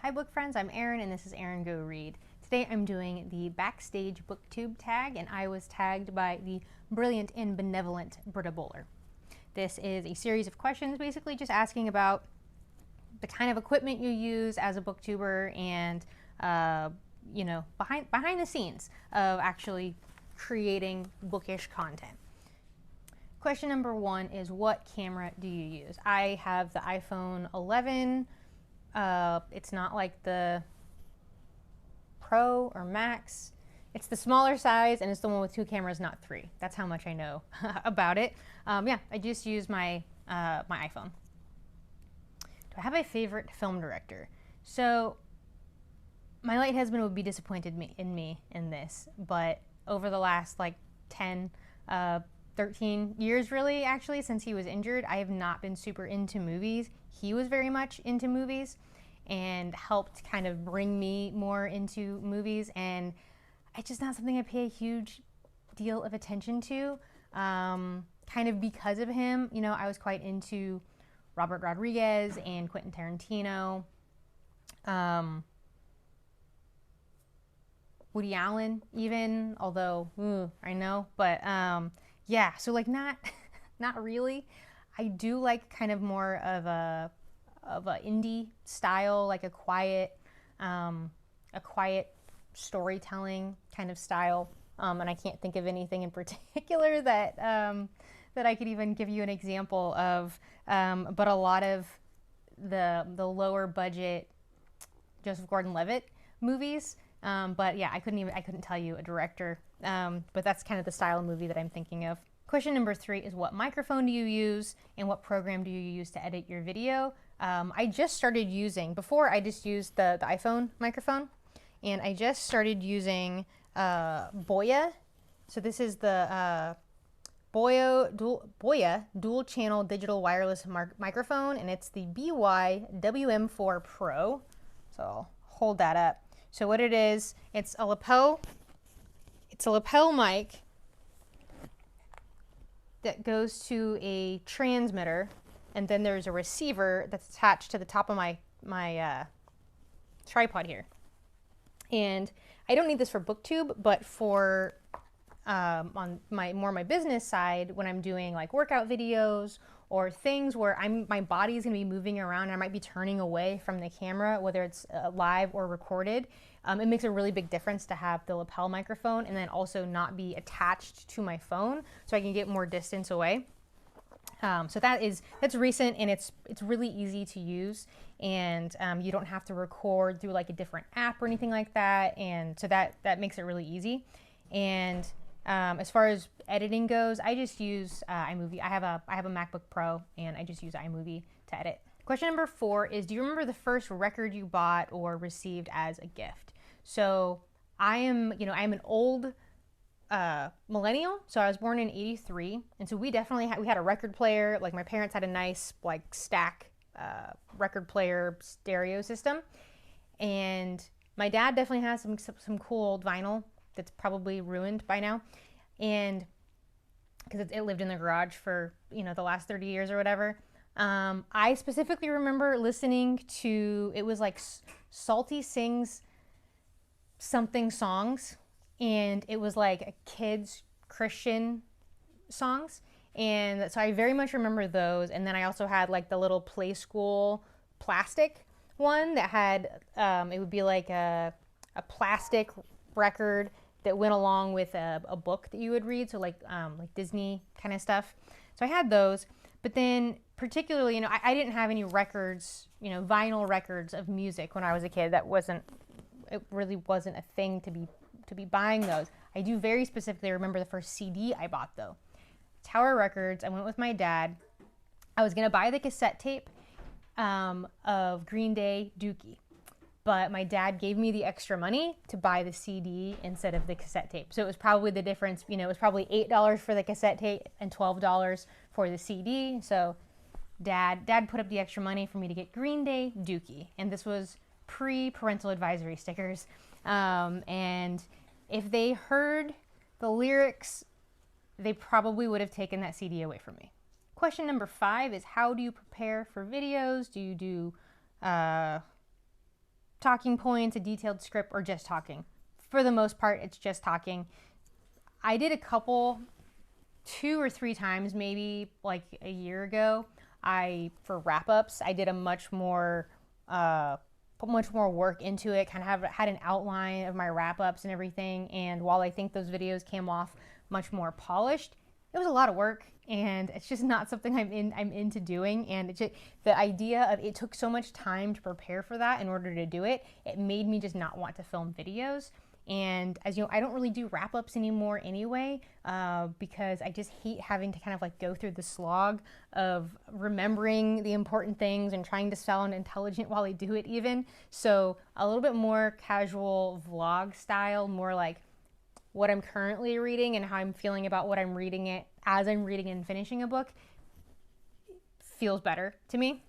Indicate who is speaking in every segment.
Speaker 1: Hi book friends, I'm Erin and this is Erin Go Read. Today I'm doing the Backstage Booktube tag and I was tagged by the brilliant and benevolent Britta Bohler. This is a series of questions basically just asking about the kind of equipment you use as a booktuber and behind the scenes of actually creating bookish content. Question number 1 is, what camera do you use? I have the iPhone 11. It's not like the Pro or Max. It's the smaller size and it's the one with 2 cameras, not 3. That's how much I know about it. I just use my iPhone. Do I have a favorite film director? So my late husband would be disappointed in me in this, but over the last 13 years really actually since he was injured, I have not been super into movies. He was very much into movies and helped kind of bring me more into movies, and it's just not something I pay a huge deal of attention to. Kind of because of him, I was quite into Robert Rodriguez and Quentin Tarantino. Woody Allen even, although I know, but yeah, so not really. I do like kind of more of a indie style, like a quiet storytelling kind of style. And I can't think of anything in particular that I could even give you an example of. But a lot of the lower budget Joseph Gordon-Levitt movies. But yeah, I couldn't tell you a director. But that's kind of the style of movie that I'm thinking of. Question number 3 is, what microphone do you use and what program do you use to edit your video? I just started using, before I just used the iPhone microphone, and I just started using Boya. So this is the Boya dual channel digital wireless microphone, and it's the BY-WM4 Pro. So I'll hold that up. So what it is, it's a lapel mic that goes to a transmitter, and then there's a receiver that's attached to the top of my tripod here. And I don't need this for Booktube, but for on my business side, when I'm doing like workout videos or things where my body's gonna be moving around and I might be turning away from the camera, whether it's live or recorded, it makes a really big difference to have the lapel microphone and then also not be attached to my phone, so I can get more distance away. So that's recent, and it's really easy to use, and you don't have to record through like a different app or anything like that, and so that makes it really easy. And as far as editing goes, I just use iMovie. I have a MacBook Pro, and I just use iMovie to edit. Question number 4 is, do you remember the first record you bought or received as a gift? So I'm an old millennial, so I was born in '83, and so we definitely had a record player. Like, my parents had a nice stack record player stereo system, and my dad definitely has some cool old vinyl that's probably ruined by now, and because it lived in the garage for the last 30 years or whatever. I specifically remember listening to, it was like Salty Sings something songs, and it was like a kids Christian songs, and so I very much remember those. And then I also had like the little Play School plastic one that had it would be like a plastic record that went along with a book that you would read, so like Disney kind of stuff. So I had those, but then particularly, I didn't have any records, vinyl records of music when I was a kid. It really wasn't a thing to be buying those. I do very specifically remember the first CD I bought though. Tower Records. I went with my dad. I was gonna buy the cassette tape of Green Day Dookie, but my dad gave me the extra money to buy the CD instead of the cassette tape. So it was probably the difference, it was probably $8 for the cassette tape and $12 for the CD. So dad put up the extra money for me to get Green Day Dookie, and this was pre-parental advisory stickers. And if they heard the lyrics, they probably would have taken that CD away from me. Question number 5 is, how do you prepare for videos? Do you do talking points, a detailed script, or just talking. For the most part, it's just talking. I did a couple, 2 or 3 times, maybe like a year ago, for wrap-ups, I did a much more, put much more work into it, kind of had an outline of my wrap-ups and everything, and while I think those videos came off much more polished, it was a lot of work, and it's just not something I'm into doing, and it's just, the idea of it took so much time to prepare for that in order to do it, it made me just not want to film videos. And as you know, I don't really do wrap-ups anymore anyway, because I just hate having to kind of like go through the slog of remembering the important things and trying to sound intelligent while I do it even. So a little bit more casual vlog style, more like what I'm currently reading and how I'm feeling about what I'm reading it as I'm reading and finishing a book feels better to me.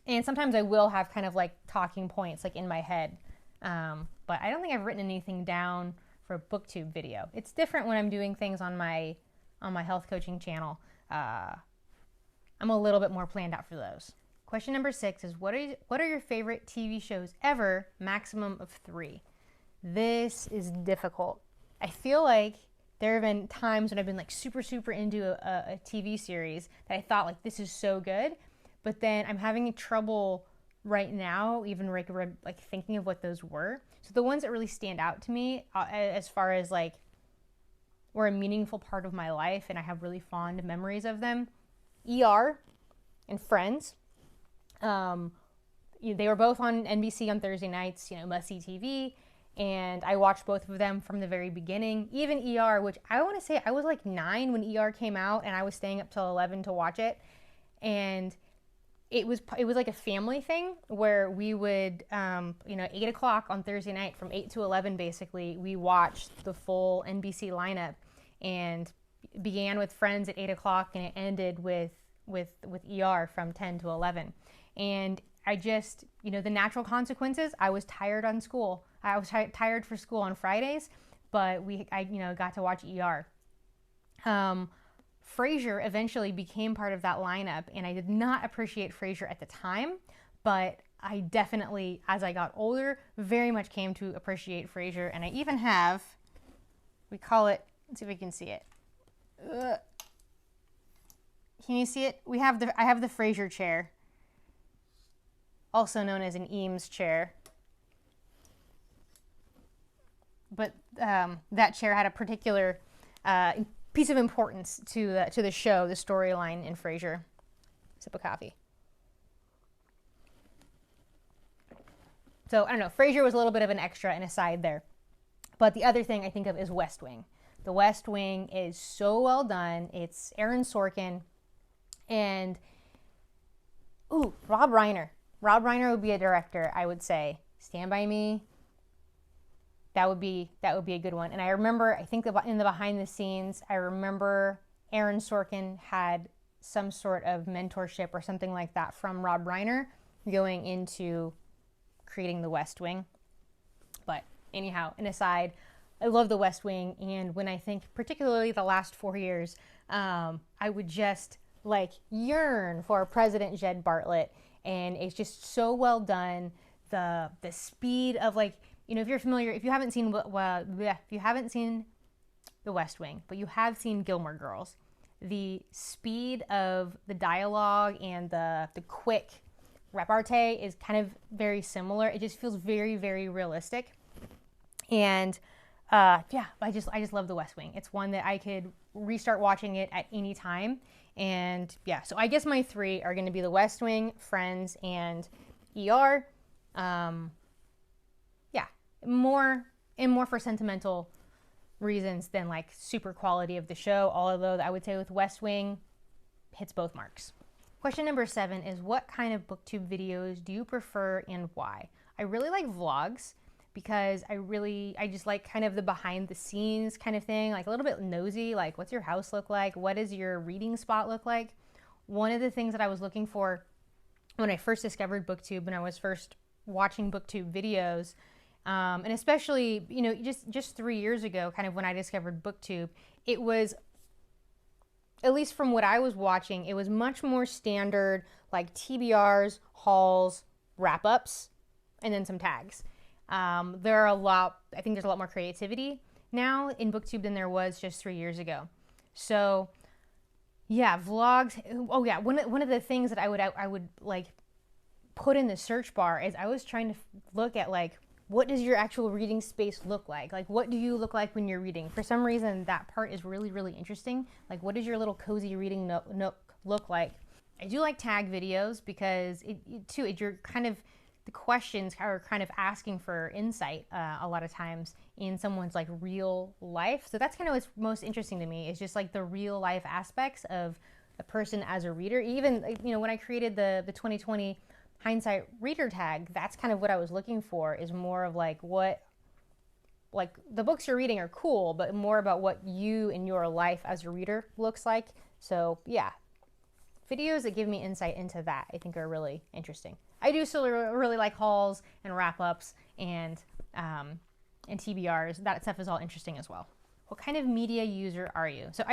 Speaker 1: And sometimes I will have kind of like talking points like in my head. But I don't think I've written anything down for a booktube video. It's different when I'm doing things on my health coaching channel. I'm a little bit more planned out for those. Question number 6 is what are your favorite TV shows ever, maximum of 3? This is difficult. I feel like there have been times when I've been like super into a TV series that I thought like this is so good, but then I'm having trouble right now, even like thinking of what those were. So the ones that really stand out to me, as far as like were a meaningful part of my life and I have really fond memories of them, ER and Friends. They were both on NBC on Thursday nights, must-see TV, and I watched both of them from the very beginning. Even ER, which I want to say I was like 9 when ER came out, and I was staying up till 11 to watch it, and it was like a family thing where we would, 8 o'clock on Thursday night from 8 to 11, basically, we watched the full NBC lineup, and began with Friends at 8 o'clock and it ended with ER from 10 to 11. And I just, the natural consequences, I was tired on school. I was tired for school on Fridays, but I got to watch ER. Frasier eventually became part of that lineup, and I did not appreciate Frasier at the time, but I definitely, as I got older, very much came to appreciate Frasier, and I even have, we call it, let's see if we can see it. Can you see it? I have the Frasier chair, also known as an Eames chair. But that chair had a particular piece of importance to the show, the storyline in Frasier. Sip of coffee. So I don't know, Frasier was a little bit of an extra and aside there. But the other thing I think of is West Wing. The West Wing is so well done. It's Aaron Sorkin and Rob Reiner. Rob Reiner would be a director, I would say. Stand By Me. That would be a good one. And I remember, I think in the behind the scenes, I remember Aaron Sorkin had some sort of mentorship or something like that from Rob Reiner going into creating the West Wing. But anyhow, an aside, I love the West Wing. And when I think particularly the last 4 years, I would just like yearn for President Jed Bartlet. And it's just so well done. The speed of like, if you're familiar, if you haven't seen The West Wing, but you have seen Gilmore Girls, the speed of the dialogue and the quick repartee is kind of very similar. It just feels very, very realistic. And I just love The West Wing. It's one that I could restart watching it at any time. And yeah, so I guess my 3 are going to be The West Wing, Friends, and ER. More for sentimental reasons than like super quality of the show, although I would say with West Wing hits both marks. Question number 7 is what kind of booktube videos do you prefer and why? I really like vlogs because I just like kind of the behind the scenes kind of thing, like a little bit nosy, like what's your house look like? What does your reading spot look like? One of the things that I was looking for when I first discovered booktube, when I was first watching booktube videos, and especially, just 3 years ago, kind of when I discovered booktube, it was, at least from what I was watching, it was much more standard, like TBRs, hauls, wrap-ups, and then some tags. There are a lot, I think there's a lot more creativity now in Booktube than there was just 3 years ago. So yeah, vlogs. Oh yeah, one of the things that I would like put in the search bar is I was trying to look at like, what does your actual reading space look like? Like, what do you look like when you're reading? For some reason, that part is really, really interesting. Like, what does your little cozy reading nook look like? I do like tag videos because you're kind of, the questions are kind of asking for insight a lot of times in someone's like real life. So that's kind of what's most interesting to me, is just like the real life aspects of a person as a reader. Even, you know, when I created the 2020 hindsight reader tag, that's kind of what I was looking for, is more of like what, like the books you're reading are cool, but more about what you in your life as a reader looks like. So yeah, videos that give me insight into that I think are really interesting. I do still really like hauls and wrap-ups and TBRs. That stuff is all interesting as well. What kind of media user are you? So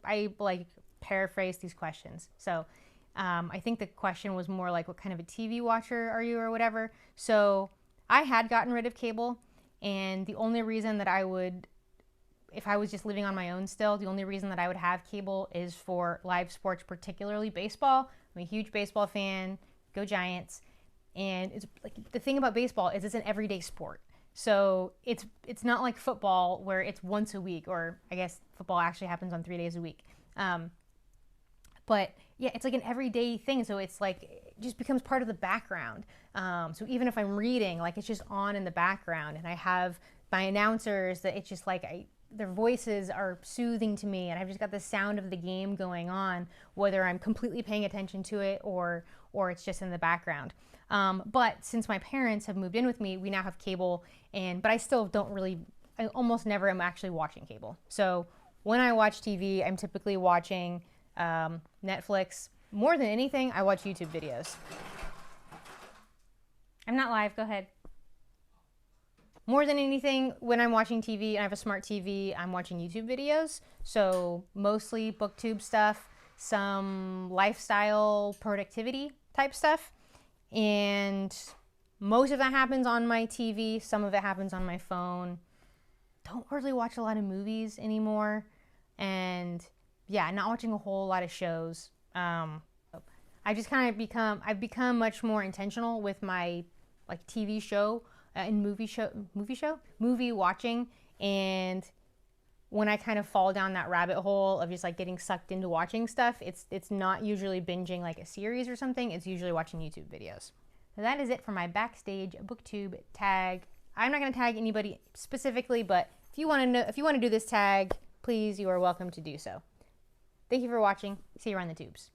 Speaker 1: I like paraphrase these questions. So I think the question was more like, what kind of a TV watcher are you, or whatever. So I had gotten rid of cable, and the only reason that I would, if I was just living on my own still, the only reason that I would have cable is for live sports, particularly baseball. I'm a huge baseball fan. Go Giants. And it's like, the thing about baseball is it's an everyday sport. So it's not like football where it's once a week, or I guess football actually happens on 3 days a week. But yeah, it's like an everyday thing. So it's like, it just becomes part of the background. So even if I'm reading, like it's just on in the background, and I have my announcers that it's just like, their voices are soothing to me, and I've just got the sound of the game going on, whether I'm completely paying attention to it or it's just in the background. But since my parents have moved in with me, we now have cable, but I still don't really, I almost never am actually watching cable. So when I watch TV, I'm typically watching Netflix. More than anything, I watch YouTube videos. I'm not live, go ahead. More than anything, when I'm watching TV and I have a smart TV, I'm watching YouTube videos. So mostly Booktube stuff, some lifestyle productivity type stuff. And most of that happens on my TV. Some of it happens on my phone. Don't really watch a lot of movies anymore. And yeah, not watching a whole lot of shows. I just kind of I've become much more intentional with my like TV show and movie watching. And when I kind of fall down that rabbit hole of just like getting sucked into watching stuff, it's not usually binging like a series or something. It's usually watching YouTube videos. So that is it for my Backstage Booktube tag. I'm not going to tag anybody specifically, but if you want to do this tag, please, you are welcome to do so. Thank you for watching. See you around the tubes.